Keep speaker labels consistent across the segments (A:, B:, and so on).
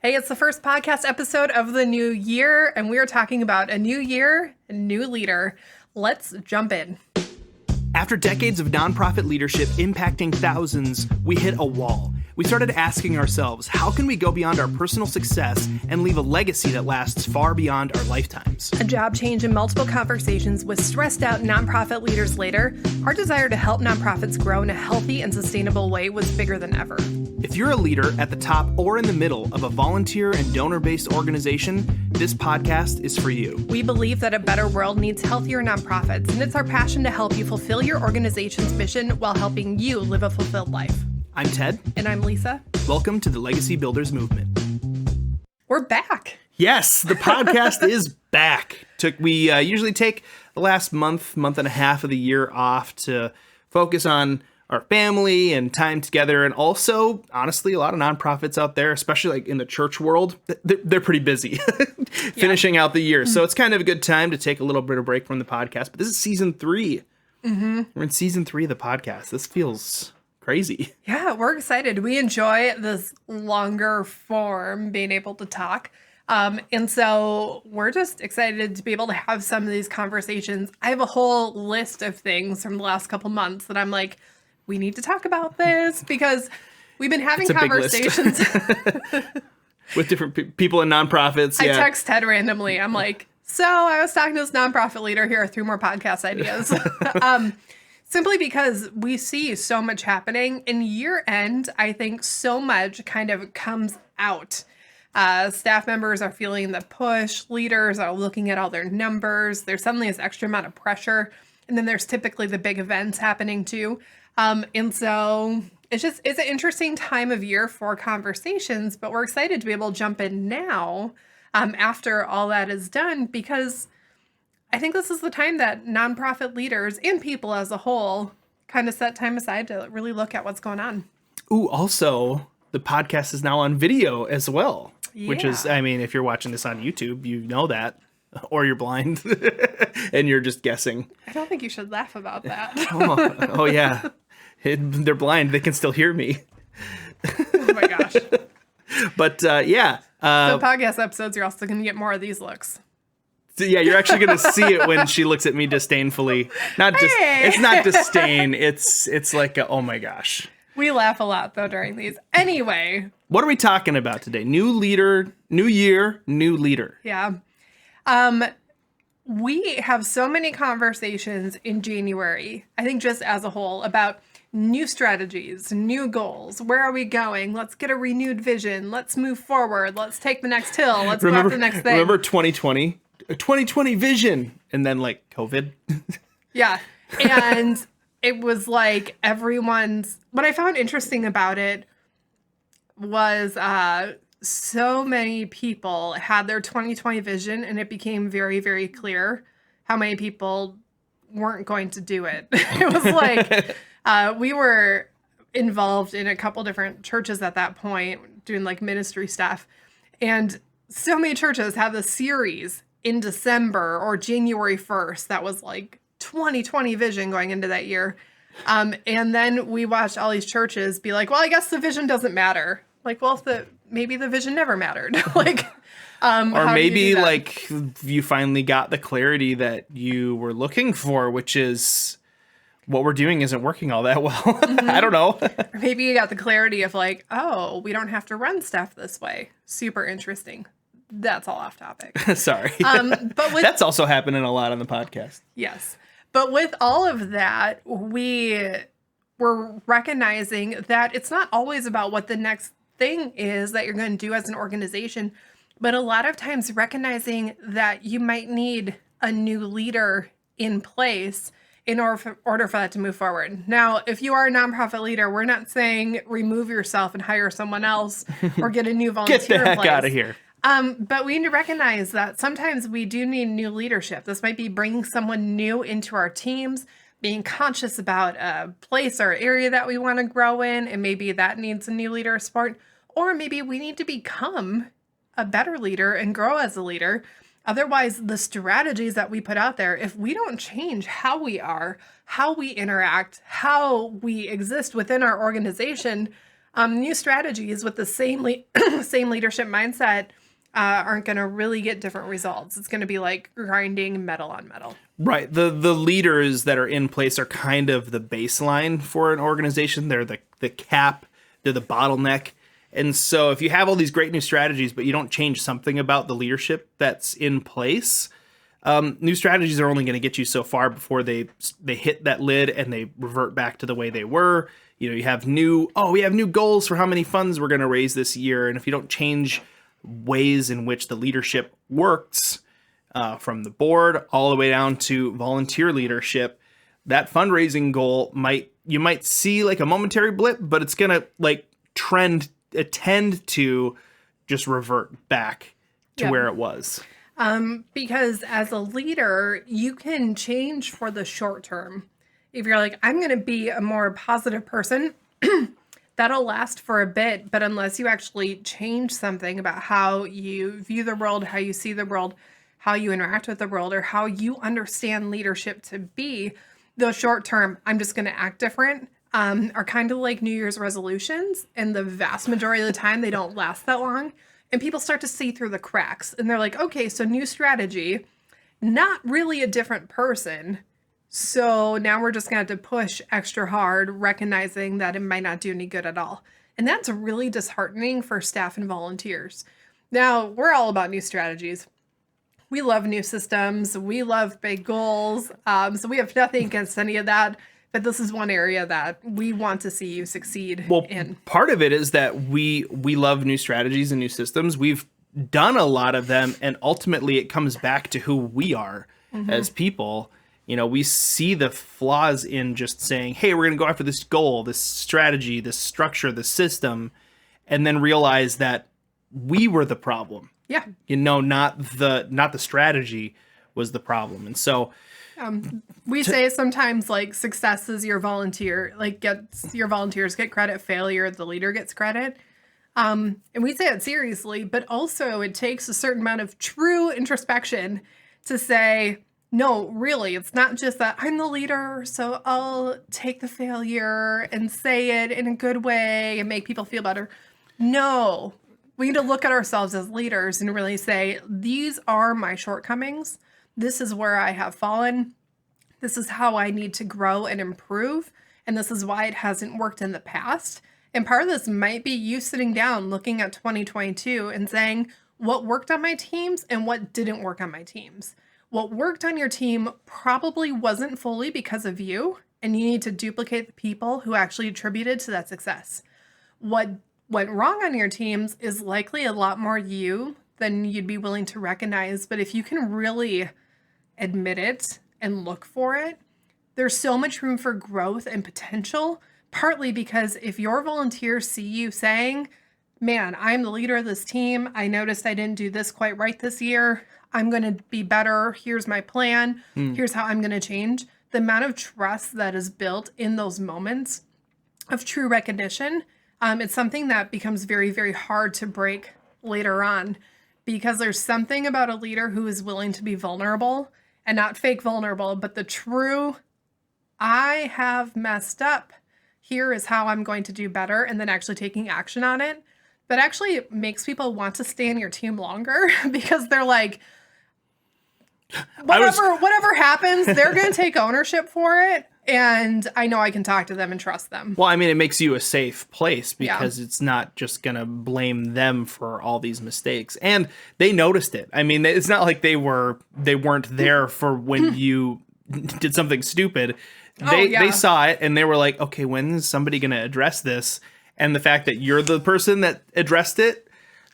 A: Hey, it's the first podcast episode of the new year, and we are talking about a new year, a new leader. Let's jump in.
B: After decades of nonprofit leadership impacting thousands, we hit a wall. We started asking ourselves, how can we go beyond our personal success and leave a legacy that lasts far beyond our lifetimes?
A: A job change and multiple conversations with stressed out nonprofit leaders later, our desire to help nonprofits grow in a healthy and sustainable way was bigger than ever.
B: If you're a leader at the top or in the middle of a volunteer and donor-based organization, this podcast is for you.
A: We believe that a better world needs healthier nonprofits, and it's our passion to help you fulfill your organization's mission while helping you live a fulfilled life.
B: I'm Ted.
A: And I'm Lisa.
B: Welcome to the Legacy Builders Movement.
A: We're back.
B: Yes, the podcast is back. We usually take the last month and a half of the year off to focus on our family and time together. And also, honestly, a lot of nonprofits out there, especially like in the church world, they're pretty busy finishing out the year. So it's kind of a good time to take a little bit of break from the podcast. But this is season 3. Mm-hmm. We're in season 3 of the podcast. This feels crazy.
A: Yeah, we're excited. We enjoy this longer form, being able to talk. And so we're just excited to be able to have some of these conversations. I have a whole list of things from the last couple months that I'm like, we need to talk about this because we've been having conversations
B: with different people in nonprofits.
A: Yeah. I text Ted randomly. I'm like, so I was talking to this nonprofit leader. Here are 3 more podcast ideas. Simply because we see so much happening in year end. I think so much kind of comes out. Staff members are feeling the push. Leaders are looking at all their numbers. There's suddenly this extra amount of pressure. And then there's typically the big events happening too. And so it's an interesting time of year for conversations, but we're excited to be able to jump in now after all that is done, because I think this is the time that nonprofit leaders and people as a whole kind of set time aside to really look at what's going on.
B: Ooh, also, the podcast is now on video as well, which is, I mean, if you're watching this on YouTube, you know that, or you're blind and you're just guessing.
A: I don't think you should laugh about that.
B: oh yeah. They're blind. They can still hear me.
A: Oh my gosh.
B: But yeah.
A: So podcast episodes, you're also going to get more of these looks.
B: Yeah, you're actually going to see it when she looks at me disdainfully. It's not disdain. It's like, oh my gosh.
A: We laugh a lot though during these. Anyway.
B: What are we talking about today? New leader, new year, new leader.
A: Yeah. We have so many conversations in January, I think just as a whole, about new strategies, new goals. Where are we going? Let's get a renewed vision. Let's move forward. Let's take the next hill. Let's go after the next thing.
B: Remember 2020? 2020 vision. And then like COVID.
A: Yeah. And it was like what I found interesting about it was so many people had their 2020 vision, and it became very, very clear how many people weren't going to do it. It was like we were involved in a couple different churches at that point doing like ministry stuff. And so many churches have a series in December or January 1st that was like 2020 vision going into that year. And then we watched all these churches be like, well, I guess the vision doesn't matter. Like, well, maybe the vision never mattered. Like,
B: or maybe like you finally got the clarity that you were looking for, which is what we're doing isn't working all that well. Mm-hmm. I don't know.
A: Or maybe you got the clarity of like, oh, we don't have to run stuff this way. Super interesting. That's all off topic.
B: Sorry.
A: But
B: that's also happening a lot on the podcast.
A: Yes. But with all of that, we were recognizing that it's not always about what the next thing is that you're going to do as an organization, but a lot of times recognizing that you might need a new leader in place in order for that to move forward. Now, if you are a nonprofit leader, we're not saying remove yourself and hire someone else or get a new volunteer
B: Get the heck out of here.
A: But we need to recognize that sometimes we do need new leadership. This might be bringing someone new into our teams, being conscious about a place or area that we want to grow in, and maybe that needs a new leader of support. Or maybe we need to become a better leader and grow as a leader. Otherwise, the strategies that we put out there, if we don't change how we are, how we interact, how we exist within our organization, New strategies with the same same leadership mindset aren't going to really get different results. It's going to be like grinding metal on metal.
B: Right. The leaders that are in place are kind of the baseline for an organization. They're the cap, they're the bottleneck. And so if you have all these great new strategies, but you don't change something about the leadership that's in place, new strategies are only going to get you so far before they hit that lid and they revert back to the way they were. You know, we have new goals for how many funds we're going to raise this year. And if you don't change ways in which the leadership works, from the board all the way down to volunteer leadership, that fundraising goal you might see like a momentary blip, but it's going to like tend to just revert back to where it was.
A: Because as a leader, you can change for the short term. If you're like, I'm going to be a more positive person, that'll last for a bit. But unless you actually change something about how you view the world, how you see the world, how you interact with the world, or how you understand leadership to be, the short term, I'm just going to act different, are kind of like New Year's resolutions. And the vast majority of the time, they don't last that long. And people start to see through the cracks. And they're like, okay, so new strategy, not really a different person. So now we're just going to have to push extra hard, recognizing that it might not do any good at all. And that's really disheartening for staff and volunteers. Now, we're all about new strategies. We love new systems. We love big goals. So we have nothing against any of that. But this is one area that we want to see you succeed in.
B: Part of it is that we love new strategies and new systems. We've done a lot of them, and ultimately it comes back to who we are as people. You know, we see the flaws in just saying, hey, we're going to go after this goal, this strategy, this structure, this system, and then realize that we were the problem.
A: Yeah.
B: You know, not the strategy was the problem. And so
A: we say sometimes like success is your volunteer, like your volunteers get credit, failure, the leader gets credit. And we say it seriously, but also it takes a certain amount of true introspection to say, no, really, it's not just that I'm the leader, so I'll take the failure and say it in a good way and make people feel better. No, we need to look at ourselves as leaders and really say, these are my shortcomings. This is where I have fallen. This is how I need to grow and improve. And this is why it hasn't worked in the past. And part of this might be you sitting down, looking at 2022 and saying, what worked on my teams and what didn't work on my teams. What worked on your team probably wasn't fully because of you, and you need to duplicate the people who actually attributed to that success. What went wrong on your teams is likely a lot more you than you'd be willing to recognize. But if you can really admit it and look for it, there's so much room for growth and potential, partly because if your volunteers see you saying, man, I'm the leader of this team. I noticed I didn't do this quite right this year. I'm going to be better. Here's my plan. Here's how I'm going to change. The amount of trust that is built in those moments of true recognition, it's something that becomes very, very hard to break later on, because there's something about a leader who is willing to be vulnerable, and not fake vulnerable, but the true, I have messed up. Here is how I'm going to do better, and then actually taking action on it. But actually it makes people want to stay in your team longer because they're like, whatever happens, they're going to take ownership for it. And I know I can talk to them and trust them.
B: Well, I mean, it makes you a safe place because it's not just going to blame them for all these mistakes. And they noticed it. I mean, it's not like they weren't there for when you did something stupid. They saw it and they were like, okay, when is somebody going to address this? And the fact that you're the person that addressed it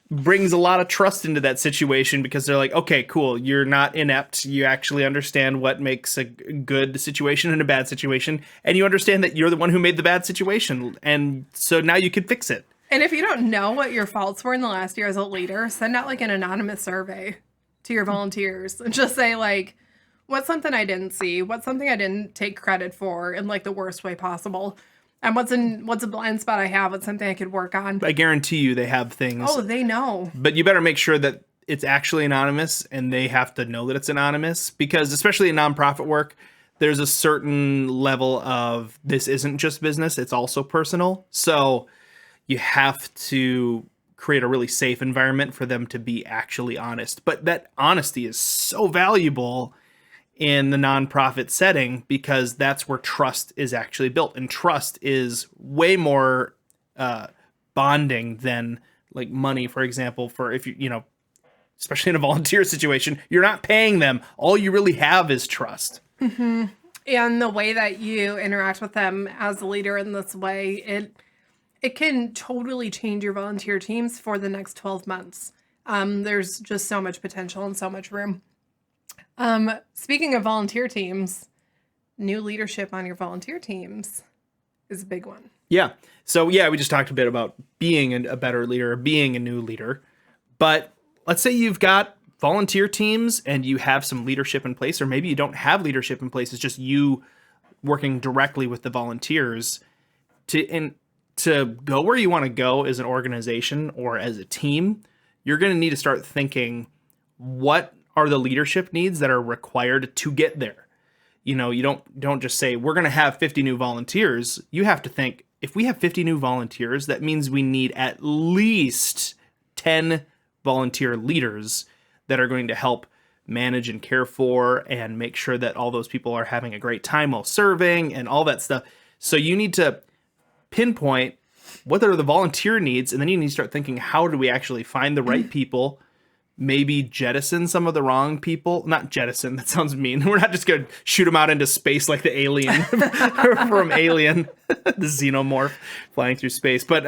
B: brings a lot of trust into that situation, because they're like, okay, cool. You're not inept. You actually understand what makes a good situation and a bad situation. And you understand that you're the one who made the bad situation. And so now you can fix it.
A: And if you don't know what your faults were in the last year as a leader, send out like an anonymous survey to your volunteers and just say like, what's something I didn't see? What's something I didn't take credit for in like the worst way possible? And what's a blind spot I have? What's something I could work on?
B: I guarantee you they have things.
A: Oh, they know.
B: But you better make sure that it's actually anonymous, and they have to know that it's anonymous, because especially in nonprofit work, there's a certain level of this isn't just business, it's also personal. So you have to create a really safe environment for them to be actually honest. But that honesty is so valuable in the nonprofit setting because that's where trust is actually built. And trust is way more bonding than like money, for example, for if you know, especially in a volunteer situation, you're not paying them. All you really have is trust.
A: Mm-hmm. And the way that you interact with them as a leader in this way, it can totally change your volunteer teams for the next 12 months. There's just so much potential and so much room. Speaking of volunteer teams, new leadership on your volunteer teams is a big one.
B: Yeah. So yeah, we just talked a bit about being a better leader, being a new leader. But let's say you've got volunteer teams and you have some leadership in place, or maybe you don't have leadership in place. It's just you working directly with the volunteers to go where you want to go as an organization or as a team. You're going to need to start thinking, what are the leadership needs that are required to get there? You know, you don't just say we're going to have 50 new volunteers. You have to think, if we have 50 new volunteers, that means we need at least 10 volunteer leaders that are going to help manage and care for and make sure that all those people are having a great time while serving and all that stuff. So you need to pinpoint what are the volunteer needs, and then you need to start thinking, how do we actually find the right people? Maybe jettison some of the wrong people. Not jettison, that sounds mean. We're not just going to shoot them out into space like the alien from Alien, the xenomorph flying through space. But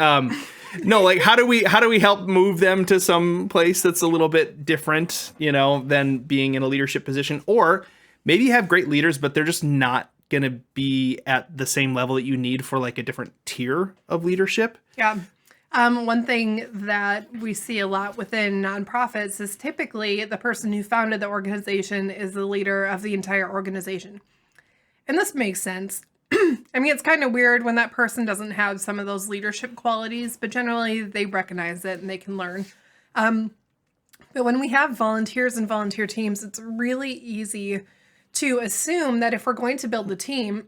B: no, like how do we help move them to some place that's a little bit different, you know, than being in a leadership position? Or maybe you have great leaders, but they're just not going to be at the same level that you need for like a different tier of leadership.
A: Yeah. One thing that we see a lot within nonprofits is typically the person who founded the organization is the leader of the entire organization. And this makes sense. I mean, it's kind of weird when that person doesn't have some of those leadership qualities, but generally they recognize it and they can learn. But when we have volunteers and volunteer teams, it's really easy to assume that if we're going to build the team,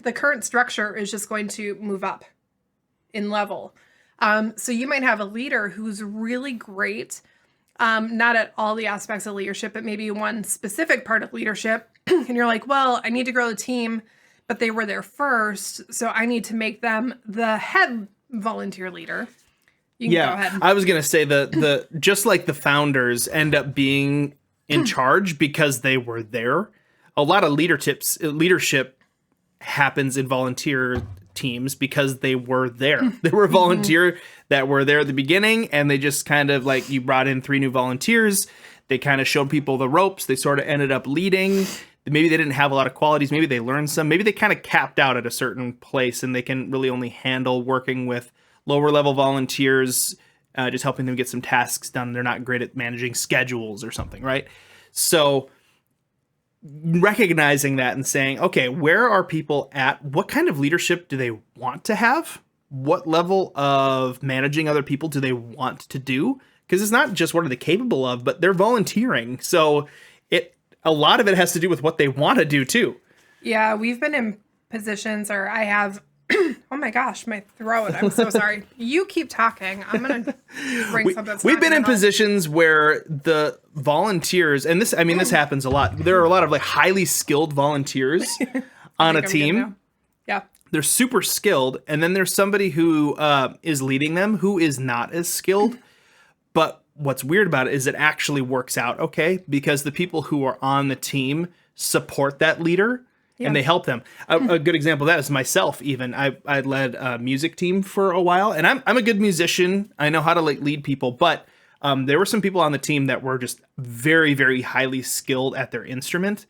A: the current structure is just going to move up in level. So you might have a leader who's really great, not at all the aspects of leadership, but maybe one specific part of leadership. And you're like, well, I need to grow the team, but they were there first, so I need to make them the head volunteer leader. You can go ahead.
B: I was going to say the just like the founders end up being in charge because they were there. A lot of leadership happens in volunteer teams because they were there. They were a volunteer that were there at the beginning, and they just kind of like, you brought in 3 new volunteers. They kind of showed people the ropes. They sort of ended up leading. Maybe they didn't have a lot of qualities. Maybe they learned some. Maybe they kind of capped out at a certain place and they can really only handle working with lower level volunteers, just helping them get some tasks done. They're not great at managing schedules or something, right? So recognizing that and saying, okay, where are people at? What kind of leadership do they want to have? What level of managing other people do they want to do? Because it's not just what are they capable of, but they're volunteering. So a lot of it has to do with what they want to do too.
A: Yeah, we've been in positions, or I have, oh my gosh, my throat. I'm so sorry. You keep talking. I'm going to bring something.
B: We've been in positions where the volunteers, and this happens a lot. There are a lot of like highly skilled volunteers on a team.
A: Yeah.
B: They're super skilled. And then there's somebody who is leading them who is not as skilled. But what's weird about it is it actually works out okay because the people who are on the team support that leader and they help them. A good example of that is myself. Even I led a music team for a while, and I'm a good musician. I know how to like lead people, but there were some people on the team that were just very, very highly skilled at their instrument,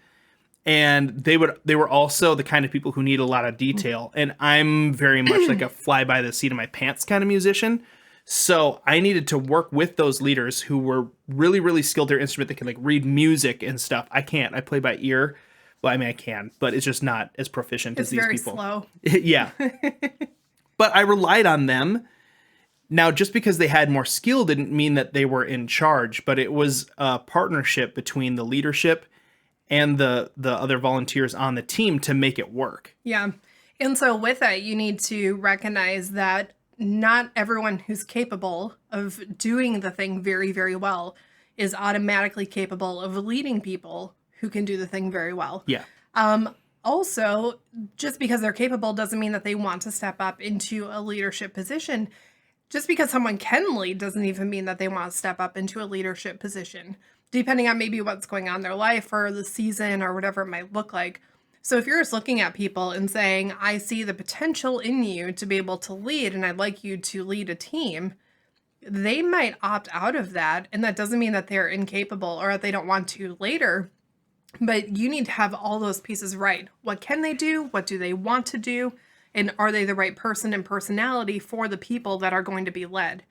B: and they were also the kind of people who need a lot of detail. And I'm very much like a fly by the seat of my pants kind of musician. So I needed to work with those leaders who were really, really skilled at their instrument. They can like read music and stuff. I can't. I play by ear. Well, I mean, I can, but it's just not as proficient as these people. It's very
A: slow.
B: Yeah. But I relied on them. Now, just because they had more skill didn't mean that they were in charge, but it was a partnership between the leadership and the other volunteers on the team to make it work.
A: Yeah. And so with that, you need to recognize that not everyone who's capable of doing the thing very, very well is automatically capable of leading people who can do the thing very well.
B: Yeah.
A: Also, just because they're capable doesn't mean that they want to step up into a leadership position. Just because someone can lead doesn't even mean that they want to step up into a leadership position, depending on maybe what's going on in their life or the season or whatever it might look like. So if you're just looking at people and saying, I see the potential in you to be able to lead and I'd like you to lead a team, they might opt out of that. And that doesn't mean that they're incapable or that they don't want to later. But you need to have all those pieces right. What can they do? What do they want to do? And are they the right person and personality for the people that are going to be led?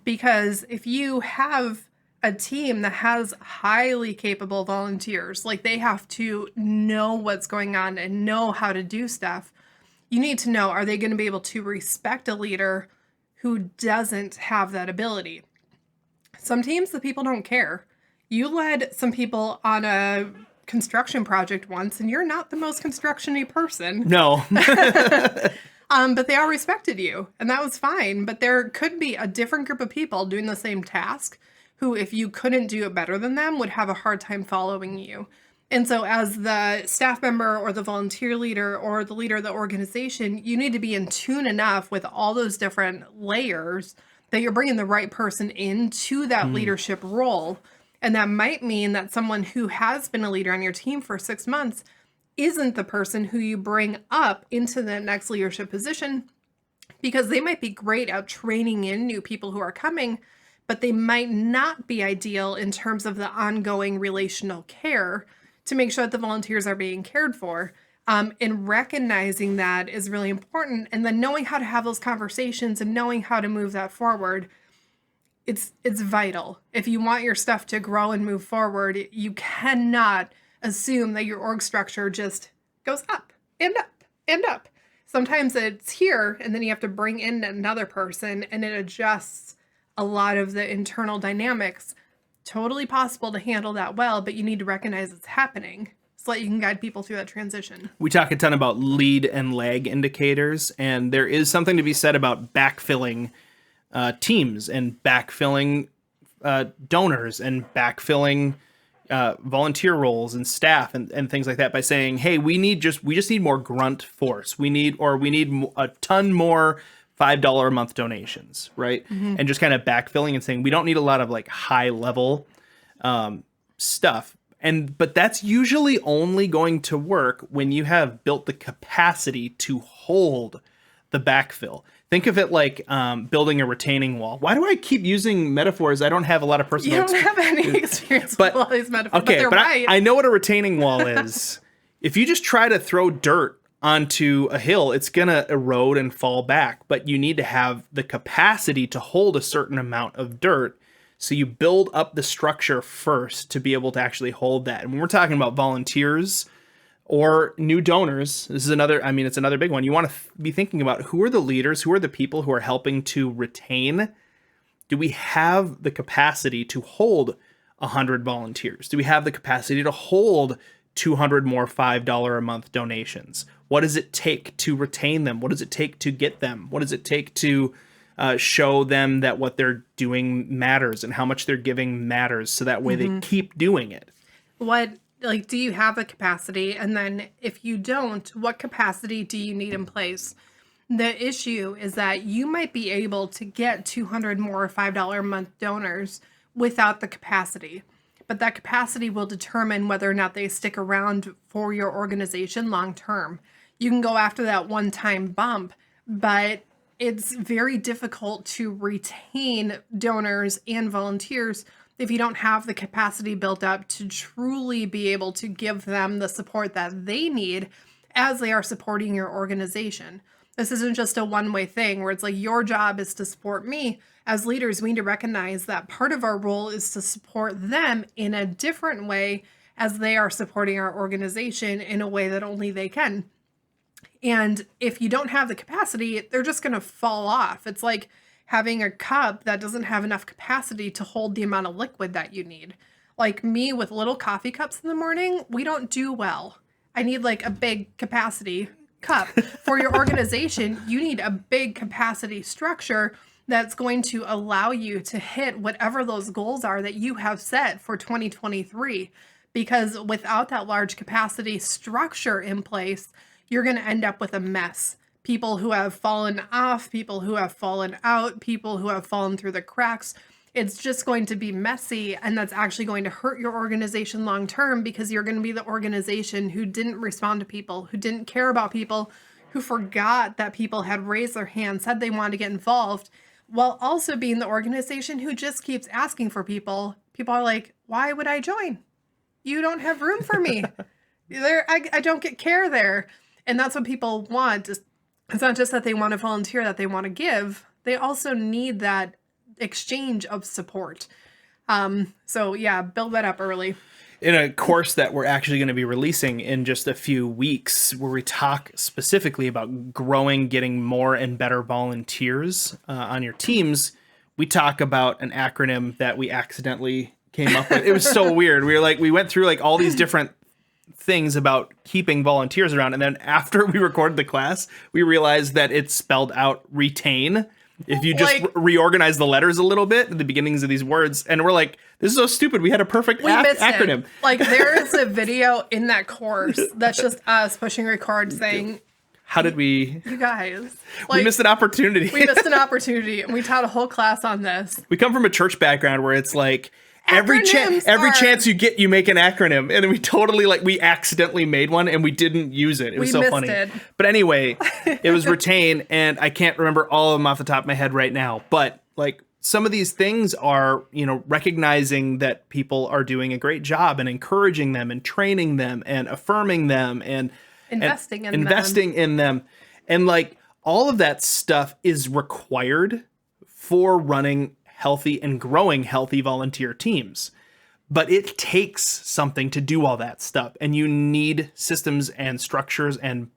A: Because if you have a team that has highly capable volunteers, like they have to know what's going on and know how to do stuff, you need to know, are they going to be able to respect a leader who doesn't have that ability? Some teams, the people don't care. You led some people on a construction project once, and you're not the most construction-y person.
B: No.
A: But they all respected you, and that was fine. But there could be a different group of people doing the same task who, if you couldn't do it better than them, would have a hard time following you. And so as the staff member or the volunteer leader or the leader of the organization, you need to be in tune enough with all those different layers that you're bringing the right person into that leadership role. And that might mean that someone who has been a leader on your team for 6 months isn't the person who you bring up into the next leadership position, because they might be great at training in new people who are coming, but they might not be ideal in terms of the ongoing relational care to make sure that the volunteers are being cared for. And recognizing that is really important. And then knowing how to have those conversations and knowing how to move that forward. It's vital. If you want your stuff to grow and move forward, you cannot assume that your org structure just goes up and up and up. Sometimes it's here, and then you have to bring in another person, and it adjusts a lot of the internal dynamics. Totally possible to handle that well, but you need to recognize it's happening so that you can guide people through that transition.
B: We talk a ton about lead and lag indicators, and there is something to be said about backfilling teams and backfilling donors and backfilling volunteer roles and staff and things like that by saying, hey, we just need more grunt force. We need a ton more $5 a month donations, right? And just kind of backfilling and saying we don't need a lot of like high level stuff. But that's usually only going to work when you have built the capacity to hold the backfill. Think of it like building a retaining wall. Why do I keep using metaphors? I don't have a lot of personal
A: experience. You don't have any experience with all these metaphors,
B: okay,
A: but they're right.
B: I know what a retaining wall is. If you just try to throw dirt onto a hill, it's going to erode and fall back. But you need to have the capacity to hold a certain amount of dirt. So you build up the structure first to be able to actually hold that. And when we're talking about volunteers or new donors, this is it's another big one. You want to be thinking about who are the leaders, who are the people who are helping to retain. Do we have the capacity to hold 100 volunteers? Do we have the capacity to hold 200 more $5 a month donations? What does it take to retain them? What does it take to get them? What does it take to show them that what they're doing matters and how much they're giving matters, so that way they keep doing it?
A: Do you have the capacity? And then if you don't, what capacity do you need in place? The issue is that you might be able to get 200 more $5 a month donors without the capacity. But that capacity will determine whether or not they stick around for your organization long term. You can go after that one-time bump, but it's very difficult to retain donors and volunteers if you don't have the capacity built up to truly be able to give them the support that they need as they are supporting your organization. This isn't just a one-way thing where it's like your job is to support me. As leaders, we need to recognize that part of our role is to support them in a different way as they are supporting our organization in a way that only they can. And if you don't have the capacity, they're just going to fall off. It's like having a cup that doesn't have enough capacity to hold the amount of liquid that you need. Like me with little coffee cups in the morning, we don't do well. I need like a big capacity cup. For your organization, you need a big capacity structure that's going to allow you to hit whatever those goals are that you have set for 2023. Because without that large capacity structure in place, you're going to end up with a mess. People who have fallen off, people who have fallen out, people who have fallen through the cracks. It's just going to be messy, and that's actually going to hurt your organization long term, because you're going to be the organization who didn't respond to people, who didn't care about people, who forgot that people had raised their hand, said they wanted to get involved, while also being the organization who just keeps asking for people. People are like, why would I join? You don't have room for me. I don't get care there. And that's what people want. It's not just that they want to volunteer, that they want to give. They also need that exchange of support. So yeah, build that up early.
B: In a course that we're actually going to be releasing in just a few weeks, where we talk specifically about growing, getting more and better volunteers on your teams, we talk about an acronym that we accidentally came up with. It was so weird. We went through like all these different things about keeping volunteers around, and then after we recorded the class, we realized that it spelled out retain. If you just reorganize the letters a little bit at the beginnings of these words, and we're like, this is so stupid. We had a perfect acronym.
A: Like, there is a video in that course that's just us pushing record saying,
B: how did we...
A: You guys.
B: We missed an opportunity.
A: We missed an opportunity, and we taught a whole class on this.
B: We come from a church background where it's like, every chance you get, you make an acronym. And we totally, we accidentally made one, and we didn't use it. It was so funny. But anyway, it was retain, and I can't remember all of them off the top of my head right now. But, some of these things are, recognizing that people are doing a great job, and encouraging them, and training them, and affirming them, and investing in them. And, all of that stuff is required for running healthy and growing healthy volunteer teams. But it takes something to do all that stuff, and you need systems and structures and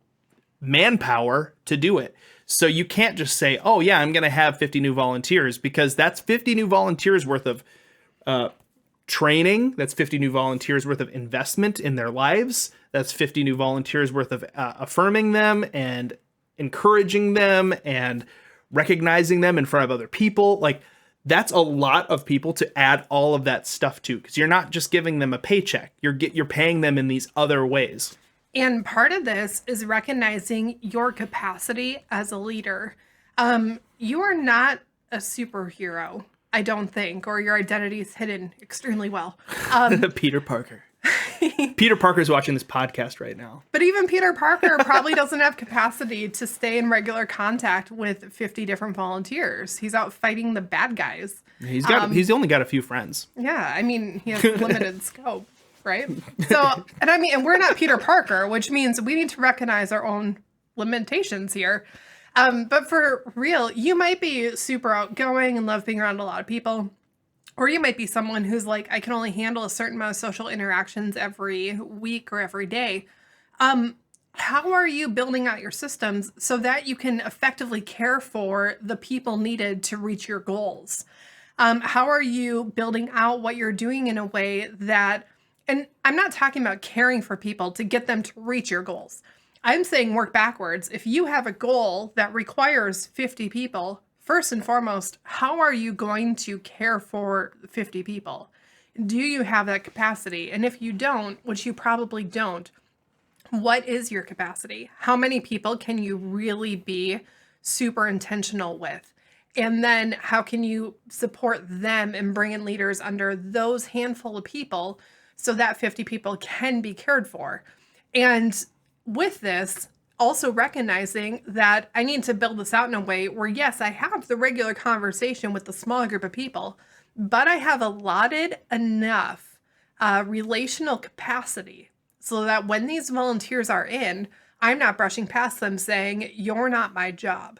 B: manpower to do it. So you can't just say, oh yeah, I'm going to have 50 new volunteers, because that's 50 new volunteers worth of training. That's 50 new volunteers worth of investment in their lives. That's 50 new volunteers worth of affirming them and encouraging them and recognizing them in front of other people. That's a lot of people to add all of that stuff to, because you're not just giving them a paycheck. You're paying them in these other ways.
A: And part of this is recognizing your capacity as a leader. You are not a superhero, I don't think, or your identity is hidden extremely well.
B: Peter Parker. Peter Parker's watching this podcast right now.
A: But even Peter Parker probably doesn't have capacity to stay in regular contact with 50 different volunteers. He's out fighting the bad guys.
B: He's only got a few friends.
A: Yeah, I mean, he has limited scope, right? So, and we're not Peter Parker, which means we need to recognize our own limitations here. But for real, you might be super outgoing and love being around a lot of people. Or you might be someone who's like, I can only handle a certain amount of social interactions every week or every day. How are you building out your systems so that you can effectively care for the people needed to reach your goals? How are you building out what you're doing in a way that, and I'm not talking about caring for people to get them to reach your goals. I'm saying work backwards. If you have a goal that requires 50 people, first and foremost, how are you going to care for 50 people? Do you have that capacity? And if you don't, which you probably don't, what is your capacity? How many people can you really be super intentional with? And then how can you support them and bring in leaders under those handful of people so that 50 people can be cared for? And with this, also recognizing that I need to build this out in a way where, yes, I have the regular conversation with the small group of people, but I have allotted enough relational capacity so that when these volunteers are in, I'm not brushing past them saying, you're not my job.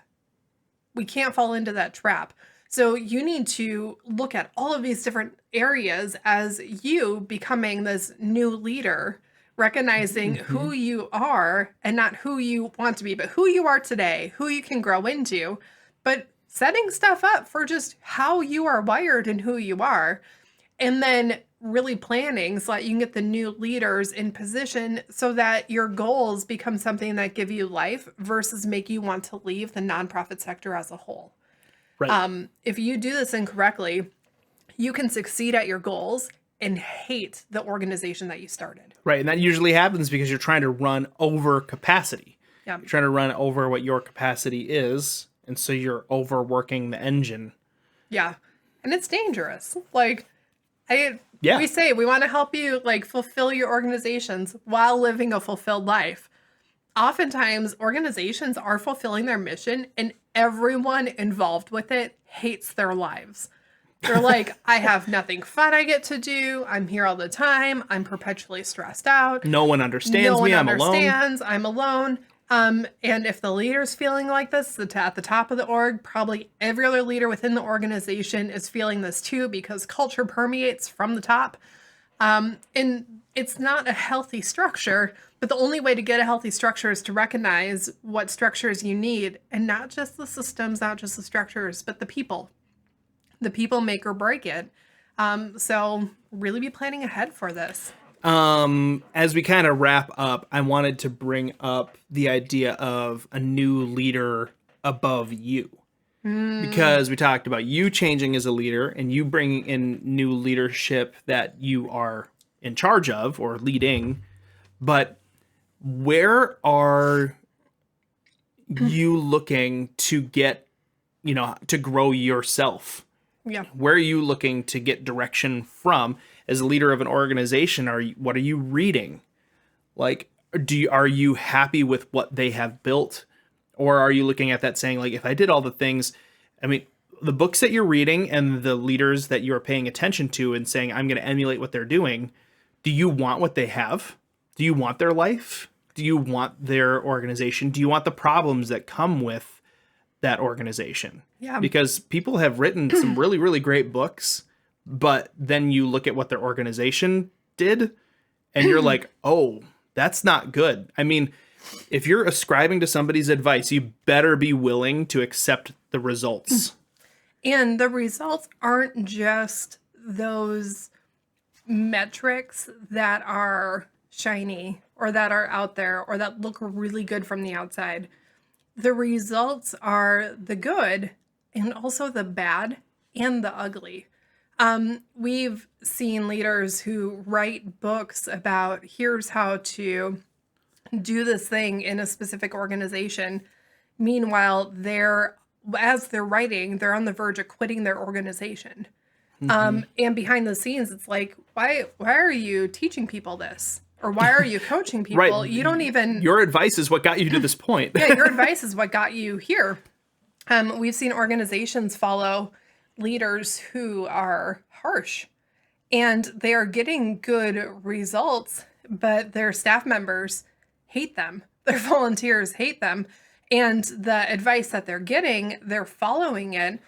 A: We can't fall into that trap. So you need to look at all of these different areas as you becoming this new leader, recognizing who you are and not who you want to be, but who you are today, who you can grow into, but setting stuff up for just how you are wired and who you are. And then really planning so that you can get the new leaders in position so that your goals become something that give you life versus make you want to leave the nonprofit sector as a whole.
B: Right.
A: If you do this incorrectly, you can succeed at your goals and hate the organization that you started.
B: Right. And that usually happens because you're trying to run over capacity.
A: Yeah.
B: You're trying to run over what your capacity is. And so you're overworking the engine.
A: Yeah. And it's dangerous. Like,
B: Yeah.
A: we say we want to help you like fulfill your organizations while living a fulfilled life. Oftentimes, organizations are fulfilling their mission and everyone involved with it hates their lives. They're like, I have nothing fun I get to do. I'm here all the time. I'm perpetually stressed out.
B: No one understands me. I'm alone.
A: I'm alone. And if the leader's feeling like this at the top of the org, probably every other leader within the organization is feeling this too because culture permeates from the top. And it's not a healthy structure, but the only way to get a healthy structure is to recognize what structures you need, and not just the systems, not just the structures, but the people. The people make or break it. So really be planning ahead for this.
B: As we kind of wrap up, I wanted to bring up the idea of a new leader above you. Because we talked about you changing as a leader and you bringing in new leadership that you are in charge of or leading. But where are you looking to get, to grow yourself?
A: Yeah.
B: Where are you looking to get direction from as a leader of an organization? What are you reading? Like, are you happy with what they have built? Or are you looking at that saying, like, if I did all the things, I mean, the books that you're reading and the leaders that you're paying attention to and saying, I'm going to emulate what they're doing. Do you want what they have? Do you want their life? Do you want their organization? Do you want the problems that come with that organization?
A: Yeah.
B: Because people have written some really, really great books, but then you look at what their organization did and you're like, oh, that's not good. I mean, if you're ascribing to somebody's advice, you better be willing to accept the results.
A: And the results aren't just those metrics that are shiny or that are out there or that look really good from the outside. The results are the good and also the bad and the ugly. We've seen leaders who write books about here's how to do this thing in a specific organization. Meanwhile, as they're writing, they're on the verge of quitting their organization. And behind the scenes, it's like, why are you teaching people this? Or why are you coaching people?
B: Right.
A: You don't even...
B: Your advice is what got you to this point.
A: Yeah, your advice is what got you here. We've seen organizations follow leaders who are harsh and they are getting good results, but their staff members hate them. Their volunteers hate them. And the advice that they're getting, they're following it,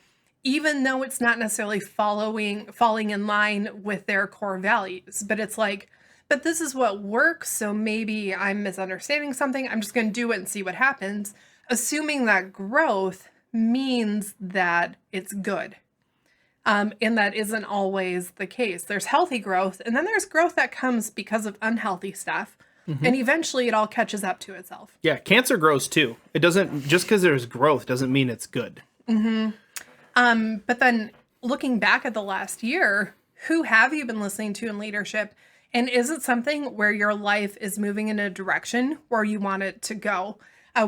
A: even though it's not necessarily falling in line with their core values. But it's like, but this is what works, so maybe I'm misunderstanding something. I'm just going to do it and see what happens, assuming that growth means that it's good. And that isn't always the case. There's healthy growth, and then there's growth that comes because of unhealthy stuff. And eventually it all catches up to itself.
B: Yeah, cancer grows too. It doesn't, just because there's growth doesn't mean it's good.
A: But then looking back at the last year, who have you been listening to in leadership? And is it something where your life is moving in a direction where you want it to go?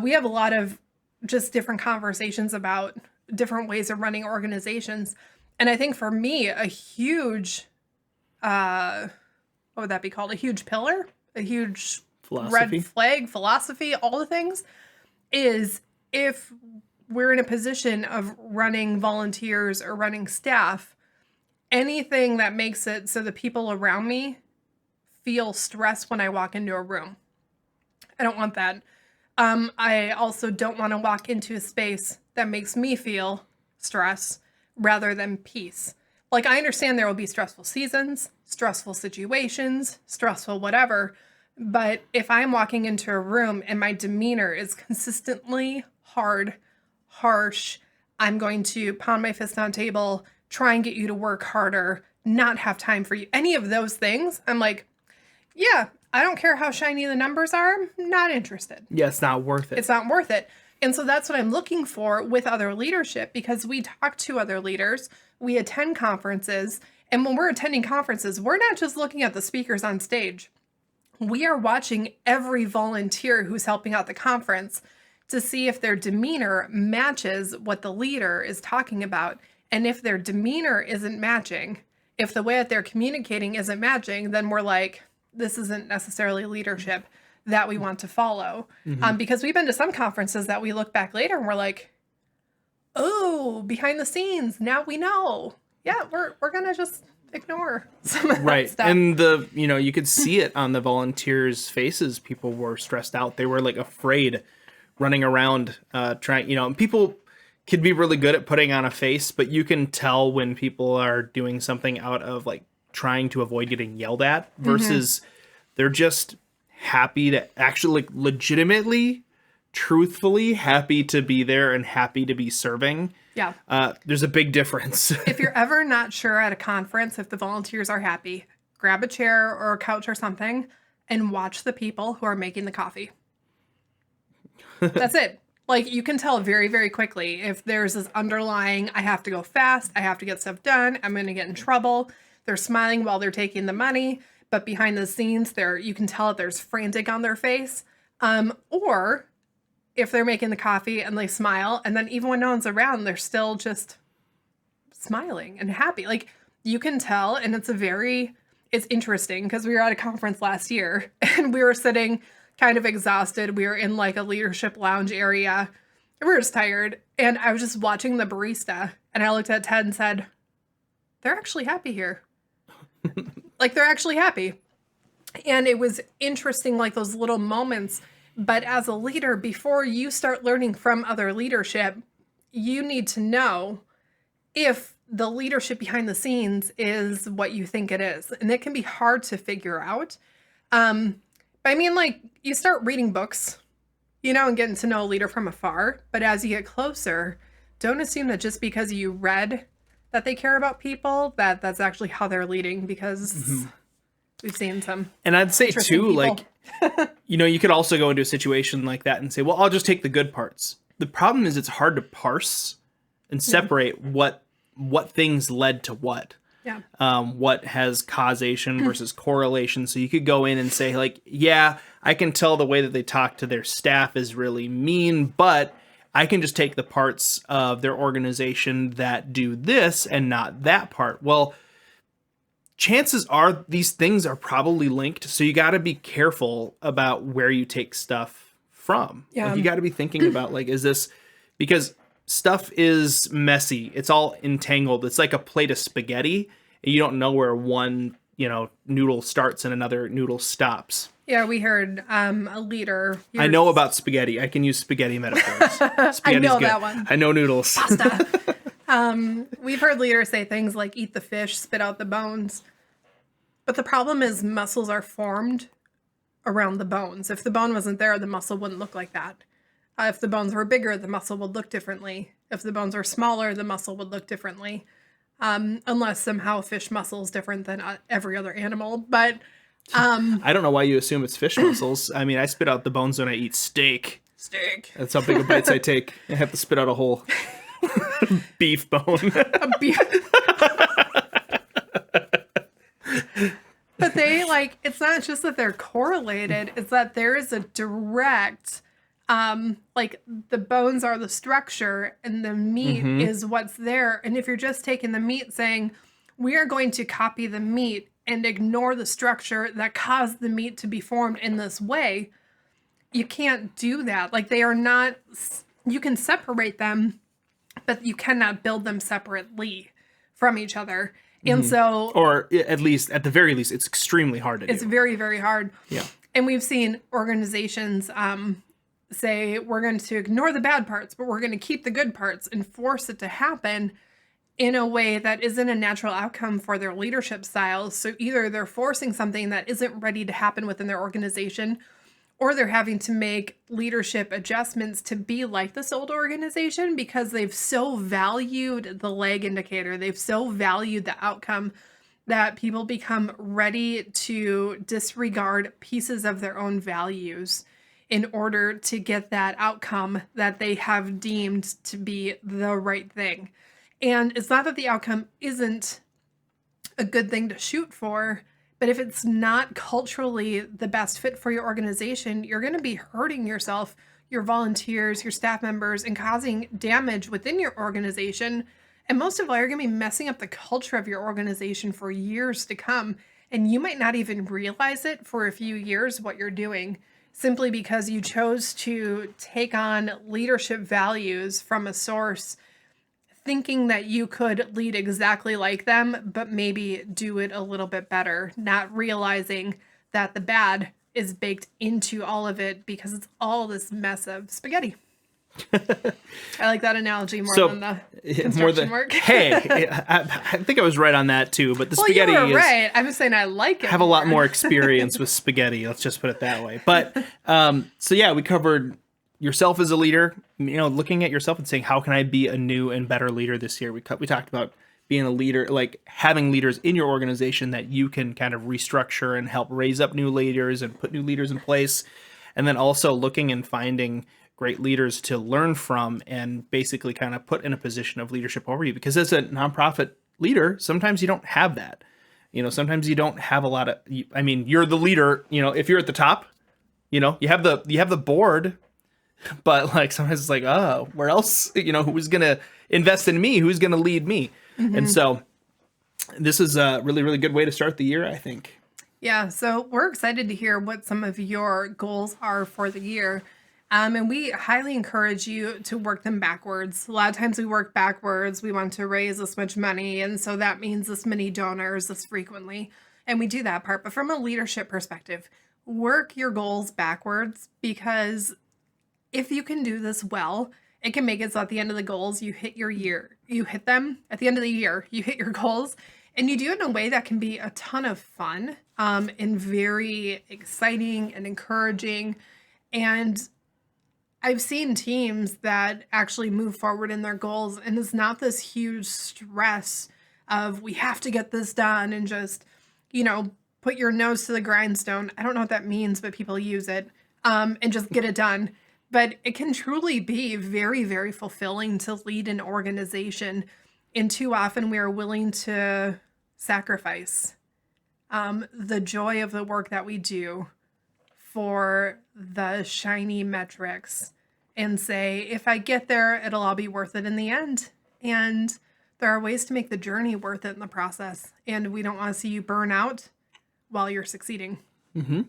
A: We have a lot of just different conversations about different ways of running organizations. And I think for me, a huge, what would that be called? A huge pillar, a huge
B: Philosophy.
A: red flag, philosophy, all the things, is if we're in a position of running volunteers or running staff, anything that makes it so the people around me feel stress when I walk into a room. I don't want that. I also don't want to walk into a space that makes me feel stress rather than peace. Like, I understand there will be stressful seasons, stressful situations, stressful whatever, but if I'm walking into a room and my demeanor is consistently hard, harsh, I'm going to pound my fist on the table, try and get you to work harder, not have time for you. Any of those things, I'm like, yeah, I don't care how shiny the numbers are. Not interested.
B: Yeah, it's not worth it.
A: It's not worth it. And so that's what I'm looking for with other leadership, because we talk to other leaders, we attend conferences, and when we're attending conferences, we're not just looking at the speakers on stage. We are watching every volunteer who's helping out the conference to see if their demeanor matches what the leader is talking about. And if their demeanor isn't matching, if the way that they're communicating isn't matching, then we're like, this isn't necessarily leadership that we want to follow. Because we've been to some conferences that we look back later and we're like, oh, behind the scenes, now we know. Yeah, we're going to just ignore some of that stuff.
B: And you could see it on the volunteers' faces. People were stressed out. They were like afraid, running around trying, and people could be really good at putting on a face, but you can tell when people are doing something out of like trying to avoid getting yelled at versus they're just happy to actually, like, legitimately, truthfully happy to be there and happy to be serving.
A: Yeah.
B: There's a big difference.
A: If you're ever not sure at a conference if the volunteers are happy, grab a chair or a couch or something and watch the people who are making the coffee. That's it. Like, you can tell very, very quickly if there's this underlying, I have to go fast, I have to get stuff done, I'm going to get in trouble. They're smiling while they're taking the money, but behind the scenes, you can tell that there's frantic on their face. Or if they're making the coffee and they smile, and then even when no one's around, they're still just smiling and happy. Like, you can tell, and it's interesting because we were at a conference last year and we were sitting kind of exhausted. We were in like a leadership lounge area. We were just tired. And I was just watching the barista and I looked at Ted and said, they're actually happy here. Like, they're actually happy. And it was interesting, like those little moments. But as a leader, before you start learning from other leadership, you need to know if the leadership behind the scenes is what you think it is. And it can be hard to figure out. But I mean, like, you start reading books, and getting to know a leader from afar. But as you get closer, don't assume that just because you read that they care about people, that's actually how they're leading, because we've seen some. And
B: I'd say too, like, you could also go into a situation like that and say, well, I'll just take the good parts. The problem is it's hard to parse and separate what things led to what.
A: Yeah.
B: What has causation versus correlation. So you could go in and say, like, yeah, I can tell the way that they talk to their staff is really mean, but I can just take the parts of their organization that do this and not that part. Well, chances are these things are probably linked. So you got to be careful about where you take stuff from.
A: Yeah.
B: Like, you got to be thinking about, like, is this because stuff is messy. It's all entangled. It's like a plate of spaghetti. And you don't know where one, noodle starts and another noodle stops.
A: Yeah, we heard a leader.
B: I know about spaghetti. I can use spaghetti metaphors.
A: I know that one.
B: I know noodles.
A: Pasta. We've heard leaders say things like eat the fish, spit out the bones. But the problem is muscles are formed around the bones. If the bone wasn't there, the muscle wouldn't look like that. If the bones were bigger, the muscle would look differently. If the bones were smaller, the muscle would look differently. Unless somehow fish muscle is different than every other animal. But
B: I don't know why you assume it's fish muscles. I mean, I spit out the bones when I eat steak.
A: Steak.
B: That's how big of bites I take. I have to spit out a whole beef bone.
A: A beef. But it's not just that they're correlated, it's that there is a direct, the bones are the structure and the meat is what's there. And if you're just taking the meat saying, we are going to copy the meat and ignore the structure that caused the meat to be formed in this way, you can't do that. Like, they are not, you can separate them, but you cannot build them separately from each other. And so,
B: or at the very least, it's extremely hard to do.
A: It's very, very hard.
B: Yeah.
A: And we've seen organizations say, we're going to ignore the bad parts, but we're going to keep the good parts and force it to happen in a way that isn't a natural outcome for their leadership styles. So either they're forcing something that isn't ready to happen within their organization, or they're having to make leadership adjustments to be like this old organization because they've so valued the lag indicator. They've so valued the outcome that people become ready to disregard pieces of their own values in order to get that outcome that they have deemed to be the right thing. And it's not that the outcome isn't a good thing to shoot for, but if it's not culturally the best fit for your organization, you're going to be hurting yourself, your volunteers, your staff members, and causing damage within your organization. And most of all, you're going to be messing up the culture of your organization for years to come. And you might not even realize it for a few years what you're doing, simply because you chose to take on leadership values from a source thinking that you could lead exactly like them, but maybe do it a little bit better, not realizing that the bad is baked into all of it because it's all this mess of spaghetti. I like that analogy more than the construction work.
B: Hey, I think I was right on that too, but the spaghetti
A: you were right. I'm just saying I like it.
B: I have a lot more experience with spaghetti. Let's just put it that way. But so yeah, we covered yourself as a leader, looking at yourself and saying, how can I be a new and better leader this year? We talked about being a leader, like having leaders in your organization that you can kind of restructure and help raise up new leaders and put new leaders in place. And then also looking and finding great leaders to learn from and basically kind of put in a position of leadership over you. Because as a nonprofit leader, sometimes you don't have that. Sometimes you don't have a lot of, you're the leader, if you're at the top, you have the board. But like sometimes it's like, oh, where else? Who's going to invest in me? Who's going to lead me? Mm-hmm. And so this is a really, really good way to start the year, I think.
A: Yeah. So we're excited to hear what some of your goals are for the year. And we highly encourage you to work them backwards. A lot of times we work backwards. We want to raise this much money. And so that means this many donors this frequently. And we do that part. But from a leadership perspective, work your goals backwards, because if you can do this well, it can make it so at the end of the goals, you hit them at the end of the year, you hit your goals, and you do it in a way that can be a ton of fun, and very exciting and encouraging. And I've seen teams that actually move forward in their goals, and it's not this huge stress of we have to get this done and just, put your nose to the grindstone. I don't know what that means, but people use it, and just get it done. But it can truly be very, very fulfilling to lead an organization. And too often we are willing to sacrifice the joy of the work that we do for the shiny metrics and say, if I get there, it'll all be worth it in the end. And there are ways to make the journey worth it in the process. And we don't want to see you burn out while you're succeeding.
B: Mm-hmm.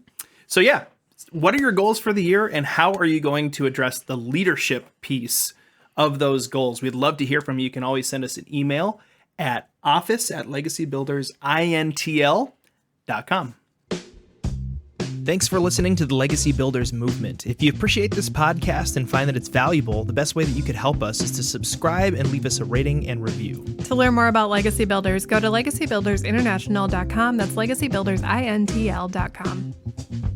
B: So yeah. What are your goals for the year, and how are you going to address the leadership piece of those goals? We'd love to hear from you. You can always send us an email at office@legacybuildersintl.com. Thanks for listening to the Legacy Builders Movement. If you appreciate this podcast and find that it's valuable, the best way that you could help us is to subscribe and leave us a rating and review.
A: To learn more about Legacy Builders, go to legacybuildersinternational.com. That's legacybuildersintl.com.